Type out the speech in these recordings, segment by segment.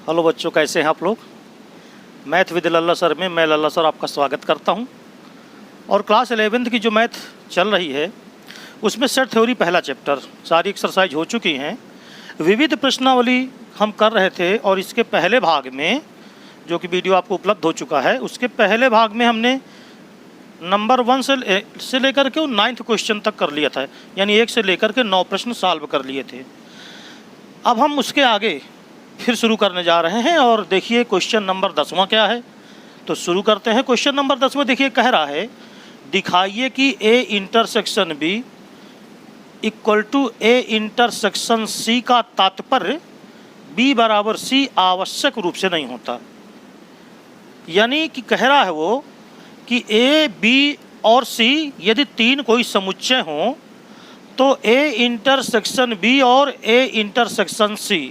Hello बच्चों, कैसे हैं आप लोग। मैथ विद लल्ला सर में मैं लल्ला सर आपका स्वागत करता हूं। और क्लास 11th की जो मैथ चल रही है उसमें सेट थ्योरी पहला चैप्टर सारी एक्सरसाइज हो चुकी हैं। विविध प्रश्नावली हम कर रहे थे और इसके पहले भाग में जो कि वीडियो आपको उपलब्ध हो चुका है, उसके पहले भाग में हमने नंबर 1 से लेकर के 9th क्वेश्चन तक कर लिया था, यानी 1 से लेकर के 9 प्रश्न सॉल्व कर लिए थे। अब हम उसके आगे फिर शुरू करने जा रहे हैं और देखिए क्वेश्चन नंबर 10वां क्या है। तो शुरू करते हैं। क्वेश्चन नंबर 10वां देखिए, कह रहा है दिखाइए कि A intersection B equal to A intersection C का तात्पर्य B बराबर C आवश्यक रूप से नहीं होता। यानी कि कह रहा है वो कि A, B और C यदि तीन कोई समुच्चय हों तो A इंटरसेक्शन B और A इंटरसेक्शन C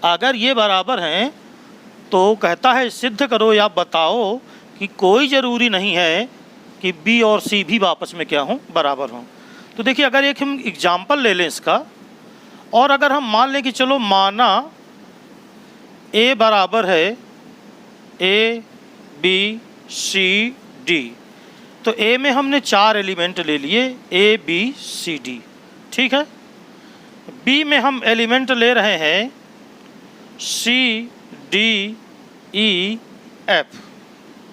अगर ये बराबर हैं तो कहता है सिद्ध करो या बताओ कि कोई ज़रूरी नहीं है कि B और C भी आपस में क्या हों, बराबर हों। तो देखिए, अगर एक हम एग्जाम्पल ले लें इसका, और अगर हम मान लें कि चलो माना A बराबर है A, B, C, D, तो A में हमने 4 एलिमेंट ले लिए A, B, C, D, ठीक है। B में हम एलिमेंट ले रहे हैं C, D, E, F,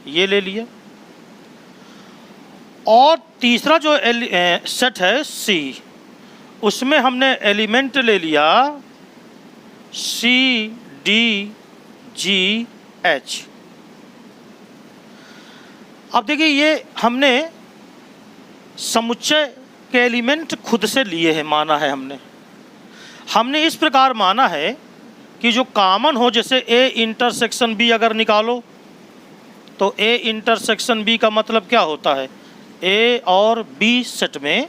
ये ले लिया। और तीसरा जो सेट है C, उसमें हमने एलिमेंट ले लिया C, D, G, H। अब देखिए, ये हमने समुच्चय के एलिमेंट खुद से लिए हैं, माना है हमने इस प्रकार माना है कि जो कॉमन हो, जैसे A इंटरसेक्शन B अगर निकालो तो A इंटरसेक्शन B का मतलब क्या होता है, A और B सेट में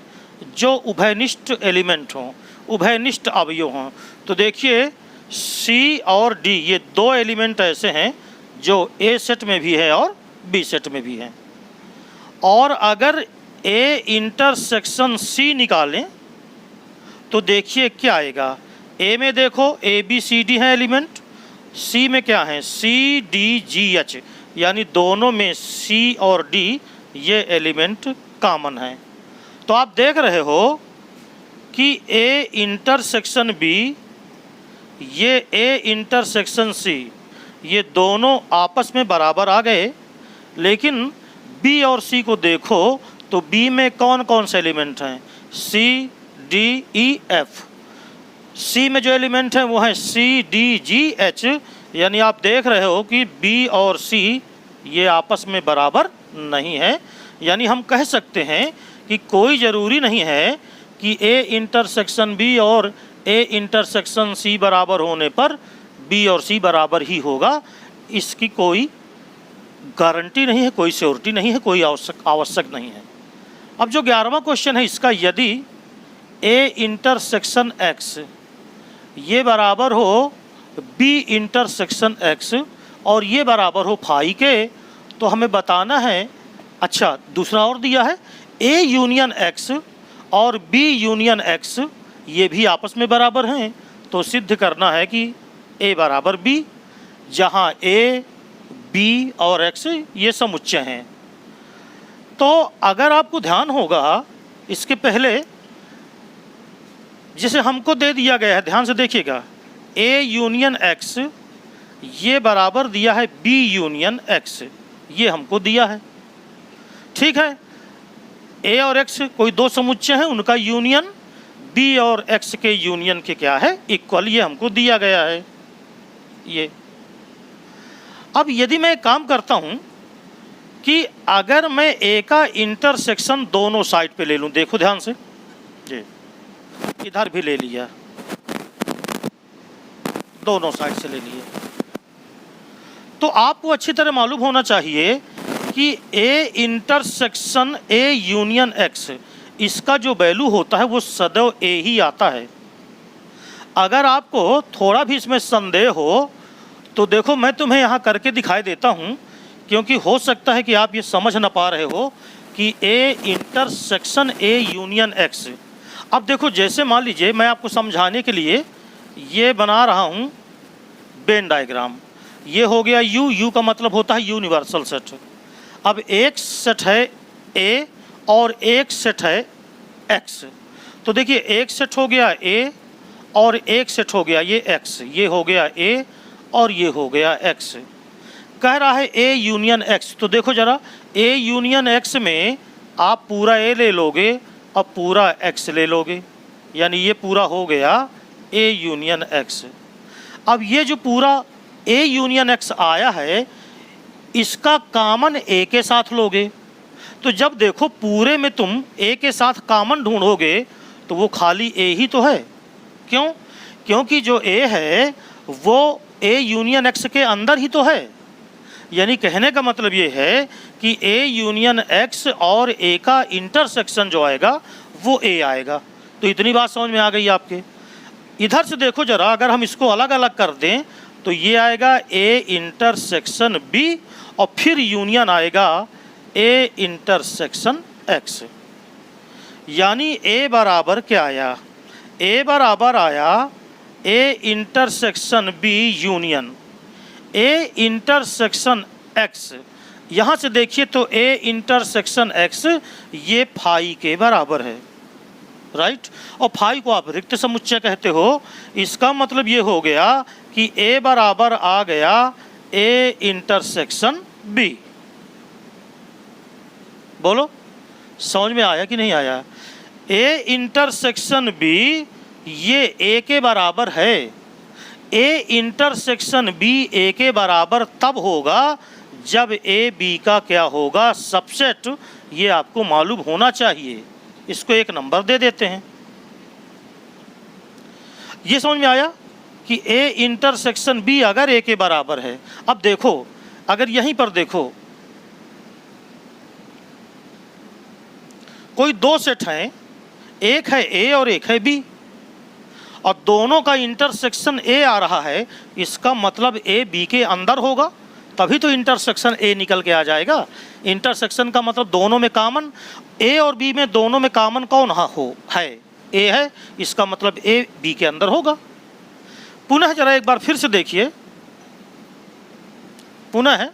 जो उभयनिष्ठ एलिमेंट हों, उभयनिष्ठ अवयव हों। तो देखिए C और D ये 2 एलिमेंट ऐसे हैं जो A सेट में भी है और B सेट में भी है। और अगर A इंटरसेक्शन C निकालें तो देखिए क्या आएगा। A में देखो A, B, C, D है एलिमेंट, C में क्या है C, D, G, H, यानी दोनों में C और D ये एलिमेंट कॉमन है। तो आप देख रहे हो कि A इंटरसेक्शन B, ये A इंटरसेक्शन C, ये दोनों आपस में बराबर आ गए। लेकिन B और C को देखो तो B में कौन कौन से एलिमेंट हैं, C, D, E, F। C में जो एलिमेंट हैं वो हैं C, D, G, H, यानी आप देख रहे हो कि B और C ये आपस में बराबर नहीं है। यानी हम कह सकते हैं कि कोई ज़रूरी नहीं है कि A इंटरसेक्शन B और A इंटरसेक्शन C बराबर होने पर B और C बराबर ही होगा। इसकी कोई गारंटी नहीं है, कोई श्योरिटी नहीं है, कोई आवश्यक नहीं है। अब जो 11वां क्वेश्चन है इसका, यदि A इंटरसेक्शन X ये बराबर हो B इंटरसेक्शन X और ये बराबर हो फाई के, तो हमें बताना है। अच्छा, दूसरा और दिया है A यूनियन X और B यूनियन X ये भी आपस में बराबर हैं। तो सिद्ध करना है कि A बराबर B, जहाँ A, B और X ये समुच्चय हैं। तो अगर आपको ध्यान होगा, इसके पहले जिसे हमको दे दिया गया है, ध्यान से देखिएगा, A यूनियन X ये बराबर दिया है B यूनियन X, ये हमको दिया है, ठीक है। A और X कोई 2 समुच्चय हैं, उनका यूनियन B और X के यूनियन के क्या है, इक्वल, ये हमको दिया गया है ये। अब यदि मैं काम करता हूँ कि अगर मैं A का इंटरसेक्शन दोनों साइड पे ले लूँ, देखो ध्यान से जी, इधर भी ले लिया, दोनों साइड से ले लिए, तो आपको अच्छी तरह मालूम होना चाहिए कि A intersection A union X इसका जो वैल्यू होता है वो सदैव A ही आता है। अगर आपको थोड़ा भी इसमें संदेह हो तो देखो, मैं तुम्हें यहाँ करके दिखाई देता हूँ, क्योंकि हो सकता है कि आप ये समझ ना पा रहे हो कि A intersection A union X। अब देखो, जैसे मान लीजिए मैं आपको समझाने के लिए ये बना रहा हूँ वेन डायग्राम। ये हो गया U, U का मतलब होता है यूनिवर्सल सेट। अब एक सेट है A और एक सेट है X। तो देखिए एक सेट हो गया A और एक सेट हो गया ये X, ये हो गया A और ये हो गया X। कह रहा है A यूनियन X। तो देखो जरा, A यूनियन X में आप पूरा A ले लोगे और पूरा X ले लोगे, यानी ये पूरा हो गया A यूनियन X। अब ये जो पूरा A यूनियन X आया है, इसका कामन A के साथ लोगे। तो जब देखो पूरे में तुम A के साथ कामन ढूंढोगे तो वो खाली A ही तो है। क्यों? क्योंकि जो A है वो A यूनियन X के अंदर ही तो है। यानी कहने का मतलब ये है कि A यूनियन X और A का इंटरसेक्शन जो आएगा वो A आएगा। तो इतनी बात समझ में आ गई आपके। इधर से देखो जरा, अगर हम इसको अलग अलग कर दें तो ये आएगा A इंटरसेक्शन B और फिर यूनियन आएगा A इंटरसेक्शन X। यानी A बराबर क्या आया? A बराबर आया A intersection B union A intersection X। यहाँ से देखिए तो A इंटरसेक्शन X ये फाई के बराबर है, राइट। और फाई को आप रिक्त समुच्चय कहते हो। इसका मतलब ये हो गया कि A बराबर आ गया A इंटरसेक्शन B। बोलो समझ में आया कि नहीं आया? A इंटरसेक्शन B ये A के बराबर है। A इंटरसेक्शन B A के बराबर तब होगा जब A B का क्या होगा? सबसेट। ये आपको मालूम होना चाहिए। इसको एक नंबर दे देते हैं। ये समझ में आया कि A इंटरसेक्शन B अगर A के बराबर है। अब देखो, अगर यहीं पर देखो कोई दो सेट हैं, एक है A और एक है B, और दोनों का इंटरसेक्शन A आ रहा है। इसका मतलब A B के अंदर होगा, तभी तो इंटरसेक्शन A निकल के आ जाएगा। इंटरसेक्शन का मतलब दोनों में कामन, A और B में दोनों में कामन कौन है? A है। इसका मतलब A B के अंदर होगा। पुनः जरा एक बार फिर से देखिए, पुनः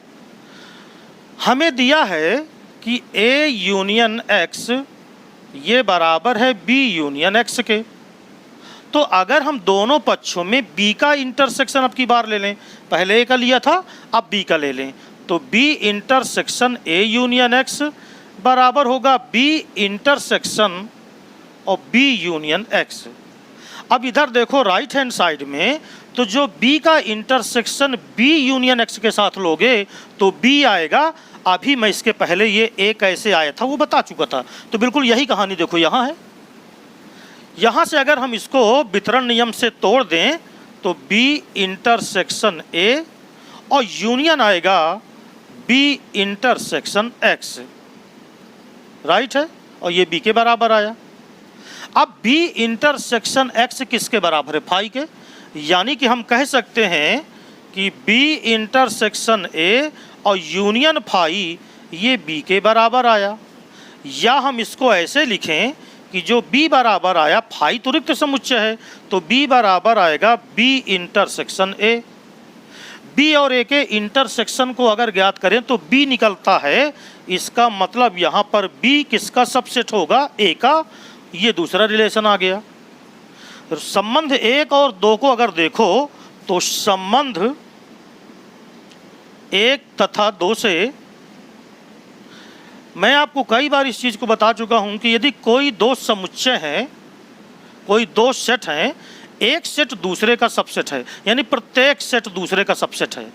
हमें दिया है कि A यूनियन X ये बराबर है B यूनियन X के। तो अगर हम दोनों पक्षों में B का इंटरसेक्शन अब की बार ले लें, पहले A का लिया था अब B का ले लें, तो B intersection A union X बराबर होगा B इंटरसेक्शन और B यूनियन X। अब इधर देखो राइट हैंड साइड में, तो जो B का इंटरसेक्शन B यूनियन X के साथ लोगे तो B आएगा। अभी मैं इसके पहले ये A कैसे आया था वो बता चुका था। तो बिल्कुल यही कहानी देखो यहाँ है। यहाँ से अगर हम इसको वितरण नियम से तोड़ दें तो B इंटरसेक्शन A और यूनियन आएगा B इंटरसेक्शन X, राइट है। और ये B के बराबर आया। अब B इंटरसेक्शन X किसके बराबर है? फाई के। यानी कि हम कह सकते हैं कि B इंटरसेक्शन A और यूनियन फाई ये B के बराबर आया। या हम इसको ऐसे लिखें कि जो B बराबर आया, फाई तो रिक्त समुच्चय है, तो B बराबर आएगा B इंटरसेक्शन A। B और A के इंटरसेक्शन को अगर ज्ञात करें तो B निकलता है। इसका मतलब यहाँ पर B किसका सबसेट होगा? A का। ये दूसरा रिलेशन आ गया। संबंध 1 और 2 को अगर देखो तो संबंध 1 तथा 2 से मैं आपको कई बार इस चीज़ को बता चुका हूं कि यदि कोई दो समुच्चय हैं, कोई दो सेट हैं, एक सेट दूसरे का सबसेट है, यानी प्रत्येक सेट दूसरे का सबसेट है।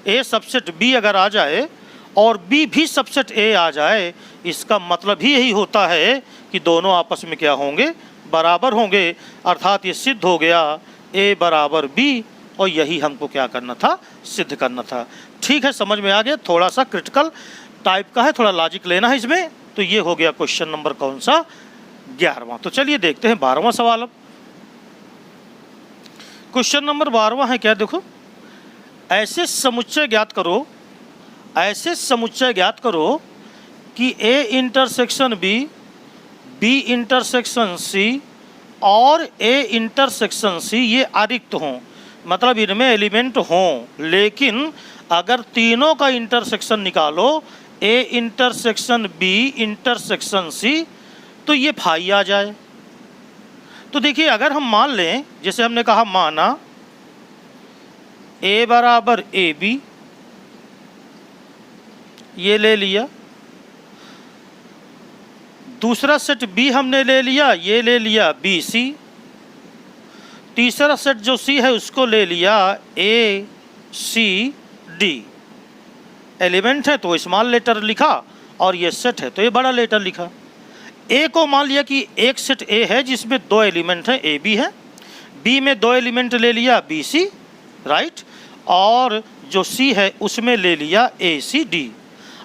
A सबसेट B अगर आ जाए और B भी सबसेट A आ जाए, इसका मतलब ही यही होता है कि दोनों आपस में क्या होंगे? बराबर होंगे। अर्थात ये सिद्ध हो गया A बराबर B, और यही हमको क्या करना था? सिद्ध करना था। ठीक है, समझ में आ गया। थोड़ा सा क्रिटिकल टाइप का है, थोड़ा लॉजिक लेना है इसमें। तो ये हो गया क्वेश्चन नंबर कौन सा? 11वां। तो चलिए देखते हैं 12वां सवाल। अब क्वेश्चन नंबर 12वां है क्या? देखो, ऐसे समुच्चय ज्ञात करो, ऐसे समुच्चय ज्ञात करो कि A intersection B, B intersection C और A इंटरसेक्शन C ये अरिक्त हों। मतलब इनमें एलिमेंट हों, लेकिन अगर तीनों का इंटरसेक्शन निकालो, A intersection B intersection C, तो ये फाई आ जाए। तो देखिए, अगर हम मान लें, जैसे हमने कहा माना ए बराबर ए बी, ये ले लिया, दूसरा सेट बी हमने ले लिया, ये ले लिया बी सी, तीसरा सेट जो सी है उसको ले लिया ए सी डी। एलिमेंट है तो स्मॉल लेटर लिखा, और ये सेट है तो ये बड़ा लेटर लिखा। ए को मान लिया कि एक सेट ए है जिसमें दो एलिमेंट हैं, ए बी है, बी में दो एलिमेंट ले लिया बी सी, राइट, और जो सी है उसमें ले लिया ए सी डी।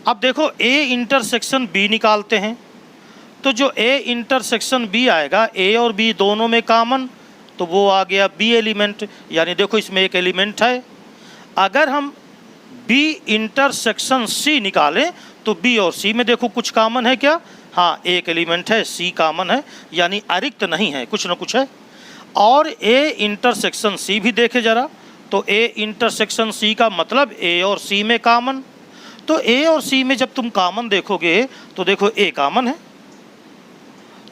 अब देखो ए इंटरसेक्शन बी निकालते हैं, तो जो ए इंटरसेक्शन बी आएगा, ए और बी दोनों में कॉमन, तो वो आ गया बी एलिमेंट, यानी देखो इसमें एक एलिमेंट है। अगर हम बी इंटरसेक्शन सी निकालें तो बी और सी में देखो कुछ कॉमन है क्या? हाँ, एक एलिमेंट है, सी कॉमन है, यानी अरिक्त नहीं है, कुछ ना कुछ है। और ए इंटरसेक्शन सी भी देखे जरा, तो ए इंटरसेक्शन सी का मतलब ए और सी में कॉमन, तो ए और सी में जब तुम कॉमन देखोगे तो देखो ए कॉमन है।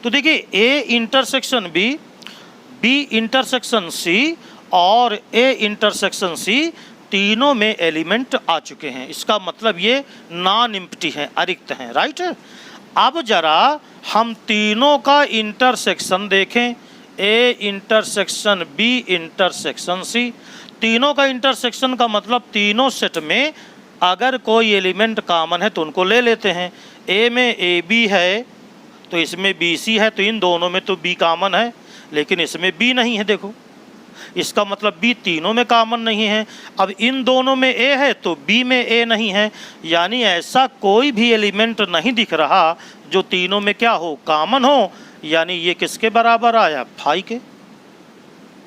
तो देखिए A intersection B, B intersection C और ए इंटरसेक्शन सी तीनों में एलिमेंट आ चुके हैं। इसका मतलब ये नॉन एम्प्टी हैं, अरिक्त हैं, राइट। अब जरा हम तीनों का इंटरसेक्शन देखें, A intersection B intersection C. तीनों का इंटरसेक्शन का मतलब तीनों सेट में अगर कोई एलिमेंट कॉमन है तो उनको ले लेते हैं। ए में ए बी है तो इसमें बी सी है, तो इन दोनों में तो बी कॉमन है, लेकिन इसमें बी नहीं है। देखो, इसका मतलब बी तीनों में कॉमन नहीं है। अब इन दोनों में ए है तो बी में ए नहीं है, यानी ऐसा कोई भी एलिमेंट नहीं दिख रहा जो तीनों में क्या हो, कॉमन हो। यानी ये किसके बराबर आया? फाई के,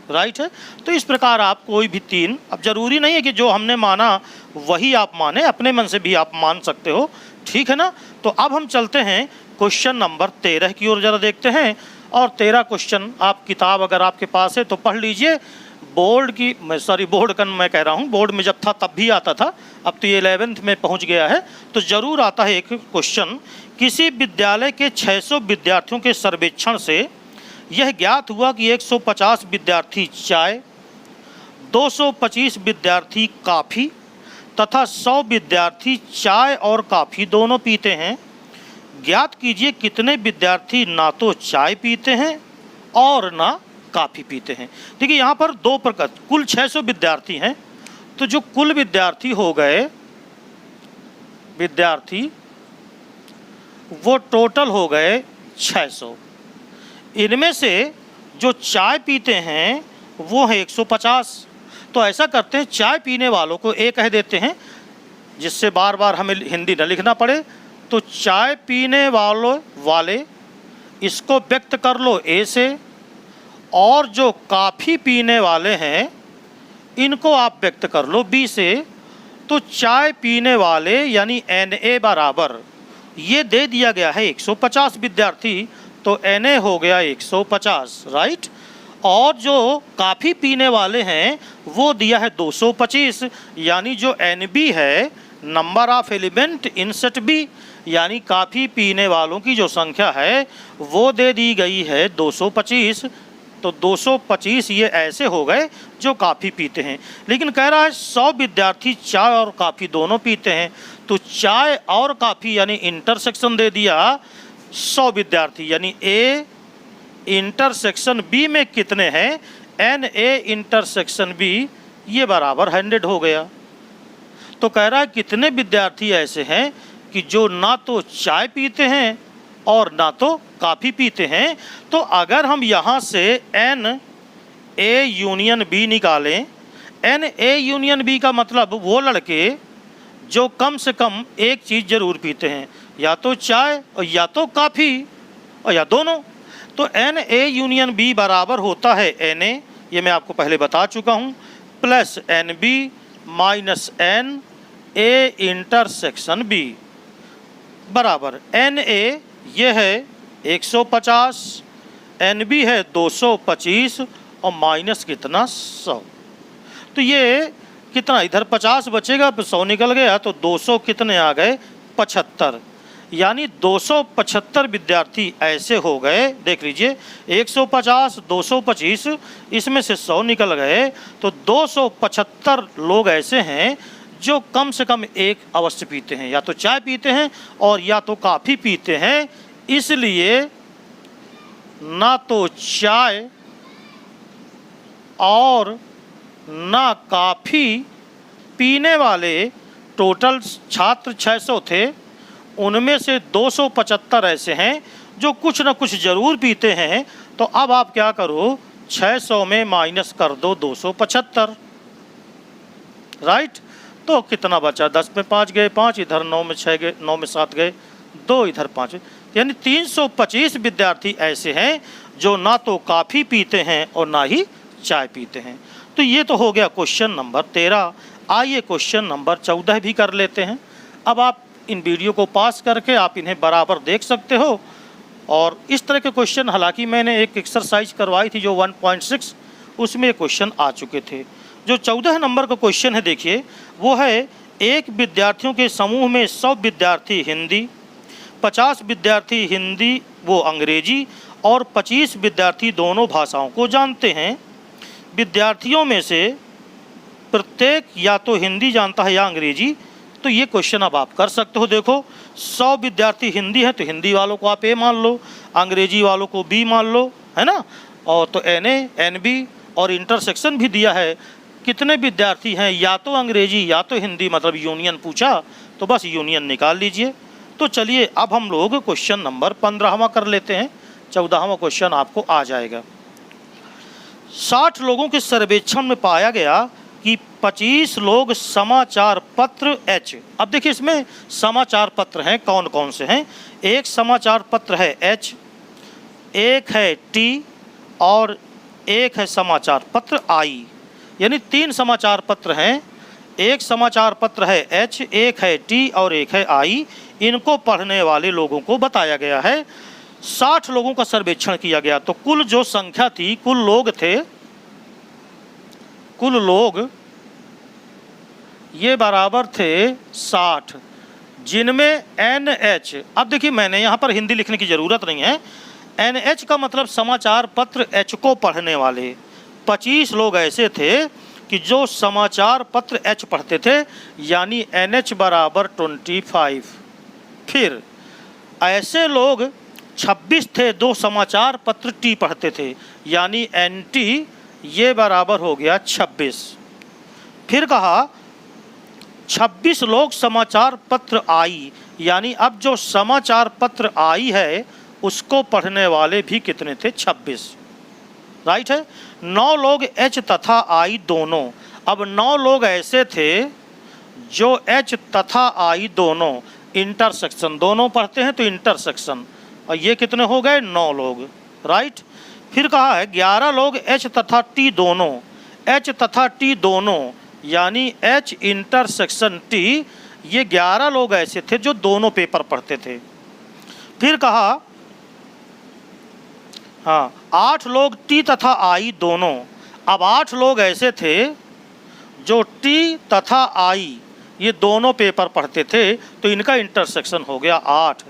राइट है। तो इस प्रकार आप कोई भी तीन, अब जरूरी नहीं है कि जो हमने माना वही आप माने, अपने मन से भी आप मान सकते हो, ठीक है ना। तो अब हम चलते हैं क्वेश्चन नंबर 13 की ओर, जरा देखते हैं। और 13 क्वेश्चन आप किताब अगर आपके पास है तो पढ़ लीजिए। बोर्ड की, बोर्ड का मैं कह रहा हूँ, बोर्ड में जब था तब भी आता था, अब तो ये 11th में पहुँच गया है, तो ज़रूर आता है एक क्वेश्चन। किसी विद्यालय के 600 विद्यार्थियों के सर्वेक्षण से यह ज्ञात हुआ कि 150 विद्यार्थी चाय, 225 विद्यार्थी कॉफ़ी तथा 100 विद्यार्थी चाय और कॉफ़ी दोनों पीते हैं। ज्ञात कीजिए कितने विद्यार्थी ना तो चाय पीते हैं और ना कॉफ़ी पीते हैं। देखिए यहाँ पर दो प्रकार, कुल 600 विद्यार्थी हैं, तो जो कुल विद्यार्थी हो गए, विद्यार्थी वो टोटल हो गए 600। इनमें से जो चाय पीते हैं वो है 150। तो ऐसा करते हैं, चाय पीने वालों को ए कह देते हैं, जिससे बार बार हमें हिंदी न लिखना पड़े। तो चाय पीने वाले इसको व्यक्त कर लो ए से, और जो कॉफ़ी पीने वाले हैं इनको आप व्यक्त कर लो बी से। तो चाय पीने वाले यानी NA बराबर, ये दे दिया गया है 150 विद्यार्थी, तो NA हो गया 150, राइट। और जो कॉफ़ी पीने वाले हैं वो दिया है 225, यानी जो NB है, number of element in set B, यानी कॉफ़ी पीने वालों की जो संख्या है वो दे दी गई है 225। तो 225 ये ऐसे हो गए जो कॉफ़ी पीते हैं। लेकिन कह रहा है 100 विद्यार्थी चाय और कॉफ़ी दोनों पीते हैं, तो चाय और कॉफ़ी यानी इंटरसेक्शन दे दिया 100 विद्यार्थी, यानी ए इंटरसेक्शन बी में कितने हैं, NA इंटरसेक्शन बी, ये बराबर 100 हो गया। तो कह रहा है कितने विद्यार्थी ऐसे हैं कि जो ना तो चाय पीते हैं और ना तो कॉफ़ी पीते हैं। तो अगर हम यहाँ से NA यूनियन B निकालें, NA यूनियन B का मतलब वो लड़के जो कम से कम एक चीज़ ज़रूर पीते हैं, या तो चाय और या तो कॉफ़ी और या दोनों। तो NA यूनियन B बराबर होता है NA, ये मैं आपको पहले बता चुका हूँ, plus NB minus NA intersection B बराबर NA ये है 150, NB है 225 और माइनस कितना 100। तो ये कितना, इधर 50 बचेगा, 100 निकल गया, तो 200 कितने आ गए, 75। यानी 275 विद्यार्थी ऐसे हो गए, देख लीजिए 150, 225, इसमें से 100 निकल गए, तो 275 लोग ऐसे हैं जो कम से कम एक अवश्य पीते हैं, या तो चाय पीते हैं और या तो कॉफ़ी पीते हैं। इसलिए ना तो चाय और ना कॉफ़ी पीने वाले टोटल छात्र 600 थे, उनमें से 275 ऐसे हैं जो कुछ ना कुछ ज़रूर पीते हैं। तो अब आप क्या करो, 600 में माइनस कर दो 275, राइट। तो कितना बचा, 10 में 5 गए 5, इधर 9 में 6 गए, 9 में 7 गए 2, इधर 5, यानी 325 विद्यार्थी ऐसे हैं जो ना तो कॉफ़ी पीते हैं और ना ही चाय पीते हैं। तो ये तो हो गया क्वेश्चन नंबर 13। आइए क्वेश्चन नंबर 14 भी कर लेते हैं। अब आप इन वीडियो को पास करके आप इन्हें बराबर देख सकते हो। और इस तरह के क्वेश्चन, हालांकि मैंने एक एक्सरसाइज करवाई थी जो 1.6, उसमें क्वेश्चन आ चुके थे। जो 14 नंबर का क्वेश्चन है, देखिए वो है, एक विद्यार्थियों के समूह में 100 विद्यार्थी हिंदी, 50 विद्यार्थी हिंदी वो अंग्रेजी और 25 विद्यार्थी दोनों भाषाओं को जानते हैं। विद्यार्थियों में से प्रत्येक या तो हिंदी जानता है या अंग्रेजी। तो ये क्वेश्चन अब आप कर सकते हो। देखो 100 विद्यार्थी हिंदी है तो हिंदी वालों को आप ए मान लो, अंग्रेजी वालों को बी मान लो, है ना। और तो एन ए एन बी और इंटरसेक्शन भी दिया है। कितने विद्यार्थी हैं, या तो अंग्रेजी या तो हिंदी, मतलब यूनियन पूछा तो बस यूनियन निकाल लीजिए। तो चलिए अब हम लोग क्वेश्चन नंबर 15वां कर लेते हैं। 14वां क्वेश्चन आपको आ जाएगा। 60 लोगों के सर्वेक्षण में पाया गया कि 25 लोग समाचार पत्र एच, अब देखिए इसमें समाचार पत्र हैं कौन कौन से हैं। एक समाचार पत्र है एच, एक है टी और एक है समाचार पत्र आई, यानी 3 समाचार पत्र हैं। एक समाचार पत्र है एच, एक है टी और एक है आई। इनको पढ़ने वाले लोगों को बताया गया है। 60 लोगों का सर्वेक्षण किया गया, तो कुल जो संख्या थी, कुल लोग थे, कुल लोग ये बराबर थे 60, जिनमें एन एच, अब देखिए मैंने यहाँ पर हिंदी लिखने की ज़रूरत नहीं है। एन एच का मतलब समाचार पत्र एच को पढ़ने वाले 25 लोग ऐसे थे कि जो समाचार पत्र एच पढ़ते थे, यानी एन एच बराबर 25। फिर ऐसे लोग 26 थे, 2 समाचार पत्र टी पढ़ते थे, यानी एन टी ये बराबर हो गया 26। फिर कहा 26 लोग समाचार पत्र आई, यानी अब जो समाचार पत्र आई है उसको पढ़ने वाले भी कितने थे, 26, राइट है। 9 लोग एच तथा आई दोनों, अब 9 लोग ऐसे थे जो एच तथा आई दोनों इंटरसेक्शन दोनों पढ़ते हैं, तो इंटरसेक्शन, और ये कितने हो गए, 9 लोग, राइट। फिर कहा है 11 लोग एच तथा टी दोनों, एच तथा टी दोनों यानी एच इंटरसेक्शन टी, ये 11 लोग ऐसे थे जो दोनों पेपर पढ़ते थे। फिर कहा हाँ 8 लोग टी तथा आई दोनों, अब 8 लोग ऐसे थे जो टी तथा आई ये दोनों पेपर पढ़ते थे, तो इनका इंटरसेक्शन हो गया 8।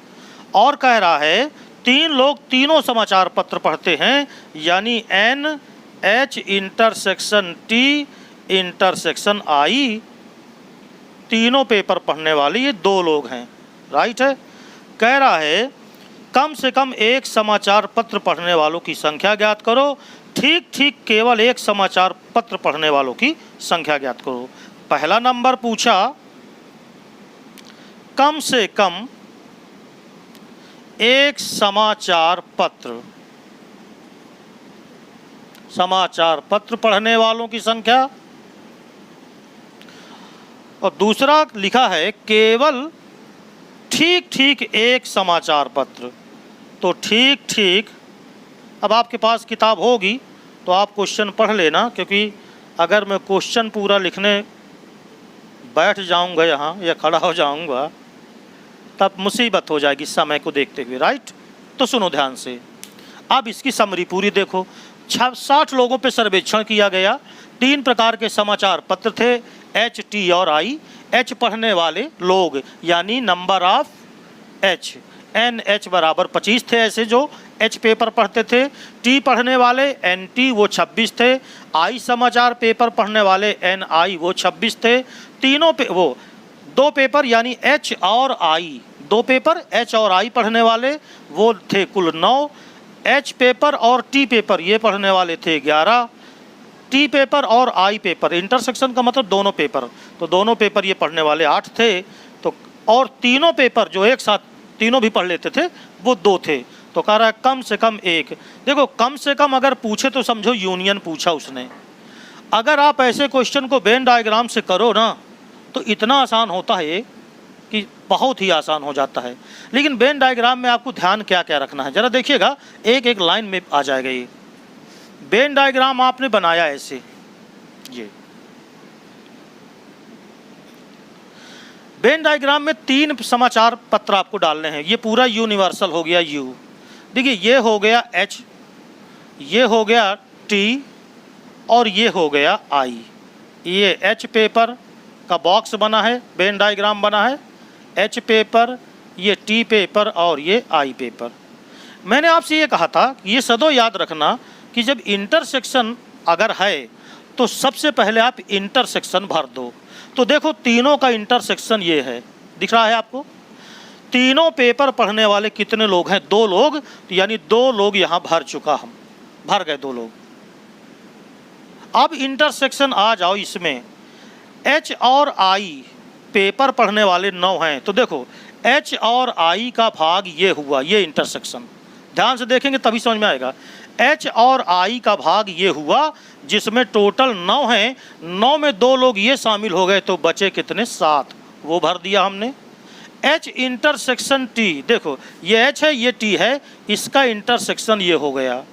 और कह रहा है 3 लोग तीनों समाचार पत्र पढ़ते हैं, यानी N H intersection T intersection I, तीनों पेपर पढ़ने वाले ये 2 लोग हैं, राइट है। कह रहा है कम से कम एक समाचार पत्र पढ़ने वालों की संख्या ज्ञात करो। ठीक ठीक केवल एक समाचार पत्र पढ़ने वालों की संख्या ज्ञात करो। पहला नंबर पूछा कम से कम एक समाचार पत्र पढ़ने वालों की संख्या, और दूसरा लिखा है केवल ठीक ठीक एक समाचार पत्र। तो ठीक ठीक, अब आपके पास किताब होगी तो आप क्वेश्चन पढ़ लेना, क्योंकि अगर मैं क्वेश्चन पूरा लिखने बैठ जाऊंगा यहाँ या खड़ा हो जाऊंगा तब मुसीबत हो जाएगी समय को देखते हुए, राइट। तो सुनो ध्यान से, अब इसकी समरी पूरी देखो। 60 लोगों पे सर्वेक्षण किया गया, 3 प्रकार के समाचार पत्र थे, एच, टी और आई। एच पढ़ने वाले लोग यानी number of H, N H बराबर 25 थे ऐसे जो एच पेपर पढ़ते थे। टी पढ़ने वाले एन टी वो 26 थे। आई समाचार पेपर पढ़ने वाले एन आई वो 26 थे। तीनों पे वो 2 पेपर यानी एच और आई, 2 पेपर एच और आई पढ़ने वाले वो थे कुल 9। एच पेपर और टी पेपर ये पढ़ने वाले थे 11। टी पेपर और आई पेपर, इंटरसेक्शन का मतलब दोनों पेपर, तो दोनों पेपर ये पढ़ने वाले 8 थे। तो और तीनों पेपर जो एक साथ तीनों भी पढ़ लेते थे वो 2 थे। तो कह रहा है कम से कम 1। देखो कम से कम अगर पूछे तो समझो यूनियन पूछा उसने। अगर आप ऐसे क्वेश्चन को वेन डायग्राम से करो ना तो इतना आसान होता है कि बहुत ही आसान हो जाता है। लेकिन वेन डायग्राम में आपको ध्यान क्या क्या रखना है ज़रा देखिएगा, एक एक लाइन में आ जाएगा ये। वेन डायग्राम आपने बनाया ऐसे, ये वेन डायग्राम में 3 समाचार पत्र आपको डालने हैं। ये पूरा यूनिवर्सल हो गया यू, देखिए ये हो गया एच, ये हो गया टी और ये हो गया आई। ये एच पेपर का बॉक्स बना है, वेन डायग्राम बना है, एच पेपर, ये टी पेपर और ये आई पेपर। मैंने आपसे ये कहा था कि ये सदो याद रखना कि जब इंटरसेक्शन अगर है तो सबसे पहले आप इंटरसेक्शन भर दो। तो देखो तीनों का इंटरसेक्शन ये है, दिख रहा है आपको। तीनों पेपर पढ़ने वाले कितने लोग हैं? 2 लोग, तो यानी 2 लोग यहाँ भर चुका, हम भर गए 2 लोग। अब इंटरसेक्शन आ जाओ इसमें, एच और आई पेपर पढ़ने वाले 9 हैं। तो देखो एच और आई का भाग ये हुआ, ये इंटरसेक्शन ध्यान से देखेंगे तभी समझ में आएगा। एच और आई का भाग ये हुआ जिसमें टोटल 9 हैं, 9 में 2 लोग ये शामिल हो गए तो बचे कितने? 7, वो भर दिया हमने। एच इंटरसेक्शन टी, देखो ये एच है ये टी है, इसका इंटरसेक्शन ये हो गया।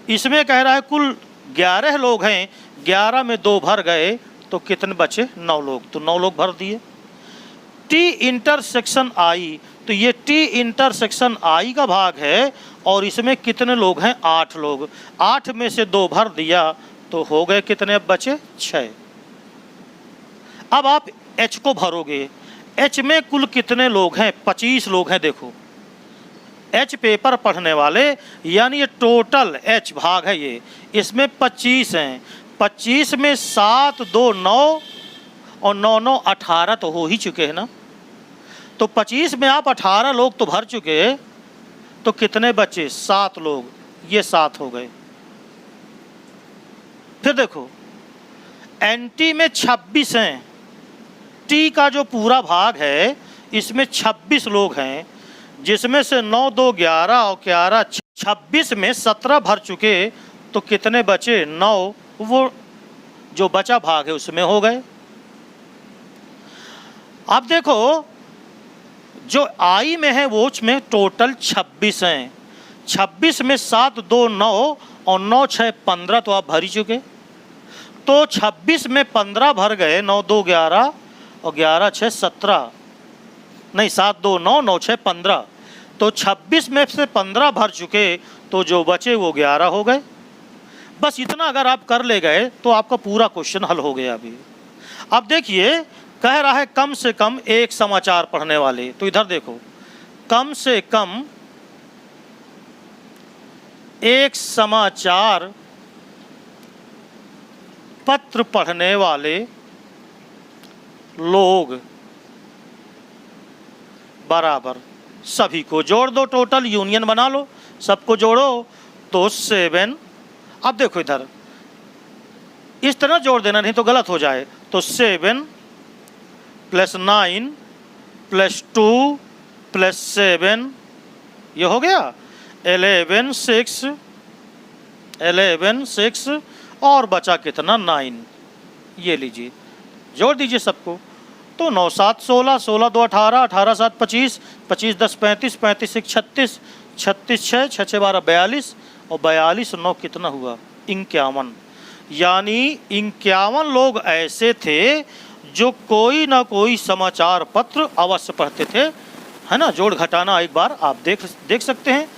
इसमें कह रहा है कुल 11 लोग हैं, 11 में 2 भर गए तो कितने बचे? 9 लोग, तो 9 लोग भर दिए। टी इंटरसेक्शन आई, तो ये टी इंटरसेक्शन आई का भाग है और इसमें कितने लोग हैं? 8 लोग, 8 में से 2 भर दिया तो हो गए कितने? अब बचे 6। अब आप एच को भरोगे, एच में कुल कितने लोग हैं? 25 लोग हैं। देखो एच पेपर पढ़ने वाले यानी ये टोटल एच भाग है ये, इसमें 25 हैं। 25 में 7 2 9 और 9 9 18 तो हो ही चुके हैं ना। तो 25 में आप 18 लोग तो भर चुके, तो कितने बचे? 7 लोग, ये 7 हो गए। फिर देखो एनटी में 26 हैं, टी का जो पूरा भाग है इसमें 26 लोग हैं, जिसमें से 9 2 11 और 11 26 में 17 भर चुके, तो कितने बचे? 9, वो जो बचा भाग है उसमें हो गए। अब देखो जो आई में है वो उसमें टोटल 26 हैं, 26 में 7 2 9 और 9 6 15 तो आप भर ही चुके। तो 26 में 15 भर गए, 9 2 11 और 11 6 17, नहीं 7 2 9 9 6 15, तो 26 में से 15 भर चुके तो जो बचे वो 11 हो गए। बस इतना अगर आप कर ले गए तो आपका पूरा क्वेश्चन हल हो गया। अभी अब देखिए कह रहा है कम से कम 1 समाचार पढ़ने वाले, तो इधर देखो कम से कम 1 समाचार पत्र पढ़ने वाले लोग बराबर सभी को जोड़ दो, टोटल यूनियन बना लो, सबको जोड़ो तो 7। अब देखो इधर इस तरह जोड़ देना, नहीं तो गलत हो जाए। तो 7 + 9 + 2 + 7 ये हो गया 11 6 और बचा कितना? 9। ये लीजिए जोड़ दीजिए सबको, तो 9 7 16, 16 2 18, 18 7 25, 25 10 35, 35 1 36, 36 6 6 6 12 42 और 42 9 कितना हुआ? 51। यानी 51 लोग ऐसे थे जो कोई ना कोई समाचार पत्र अवश्य पढ़ते थे, है ना। जोड़ घटाना एक बार आप देख सकते हैं।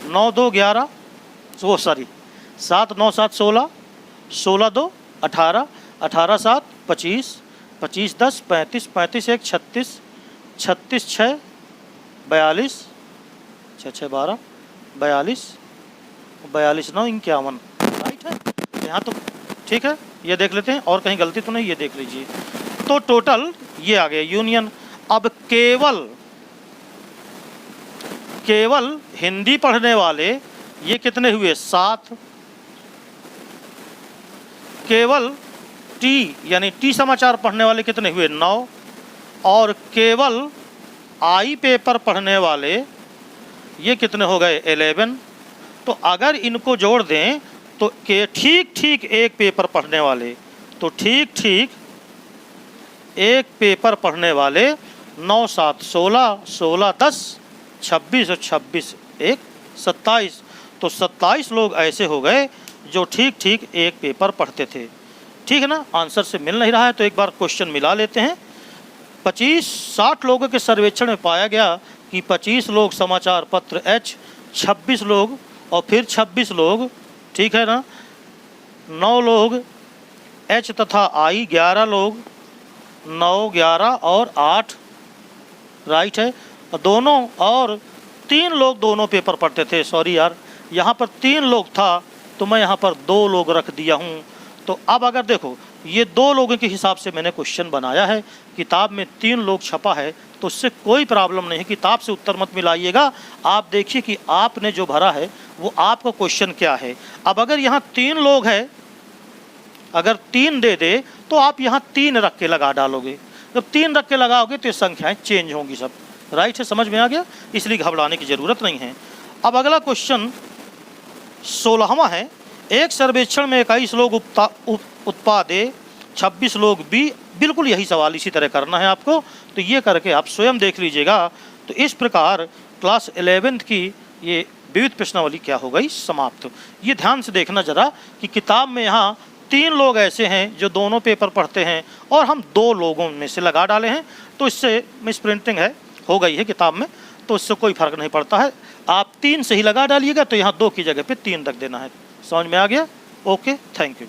9 2 11, वो सॉरी 7 9 7 16, 16 2 18, 18 7 25, 25 10 35, 35 1 36, 36 6 42, 6 6 12, 42, 42 9 51। राइट है, यहाँ तो ठीक है। ये देख लेते हैं और कहीं गलती तो नहीं, ये देख लीजिए। तो टोटल ये आ गया यूनियन। अब केवल हिंदी पढ़ने वाले ये कितने हुए? 7। केवल टी यानी टी समाचार पढ़ने वाले कितने हुए? 9। और केवल आई पेपर पढ़ने वाले ये कितने हो गए? 11। तो अगर इनको जोड़ दें तो के ठीक एक पेपर पढ़ने वाले, तो ठीक एक पेपर पढ़ने वाले 9 7 16, 16 10 26 और 26 1 27। तो 27 लोग ऐसे हो गए जो ठीक एक पेपर पढ़ते थे। ठीक है ना, आंसर से मिल नहीं रहा है तो एक बार क्वेश्चन मिला लेते हैं। 60 लोगों के सर्वेक्षण में पाया गया कि 25 लोग समाचार पत्र एच, 26 लोग और फिर 26 लोग, ठीक है ना, 9 लोग एच तथा आई, 11 लोग, 9 11 और 8। राइट है, दोनों और 3 लोग दोनों पेपर पढ़ते थे। सॉरी यार, यहाँ पर 3 लोग था तो मैं यहाँ पर 2 लोग रख दिया हूँ। तो अब अगर देखो ये 2 लोगों के हिसाब से मैंने क्वेश्चन बनाया है, किताब में 3 लोग छपा है तो उससे कोई प्रॉब्लम नहीं है। किताब से उत्तर मत मिलाइएगा, आप देखिए कि आपने जो भरा है वो आपका क्वेश्चन क्या है। अब अगर यहाँ 3 लोग हैं, अगर 3 दे दे तो आप यहाँ 3 रख के लगा डालोगे। जब 3 रख के लगाओगे तो ये संख्याएँ चेंज होंगी सब। राइट है, समझ में आ गया, इसलिए घबराने की ज़रूरत नहीं है। अब अगला क्वेश्चन 16वां है। एक सर्वेक्षण में 21 लोग उत्पादे, 26 लोग बी। बिल्कुल यही सवाल इसी तरह करना है आपको, तो ये करके आप स्वयं देख लीजिएगा। तो इस प्रकार क्लास 11th की ये विविध प्रश्नावली क्या हो गई? समाप्त। ये ध्यान से देखना ज़रा कि किताब में यहाँ 3 लोग ऐसे हैं जो दोनों पेपर पढ़ते हैं और हम 2 लोगों में से लगा डाले हैं, तो इससे मिस प्रिंटिंग है, हो गई है किताब में, तो इससे कोई फर्क नहीं पड़ता है। आप 3 से ही लगा डालिएगा तो यहाँ 2 की जगह पे 3 रख देना है। समझ में आ गया? Okay, thank you.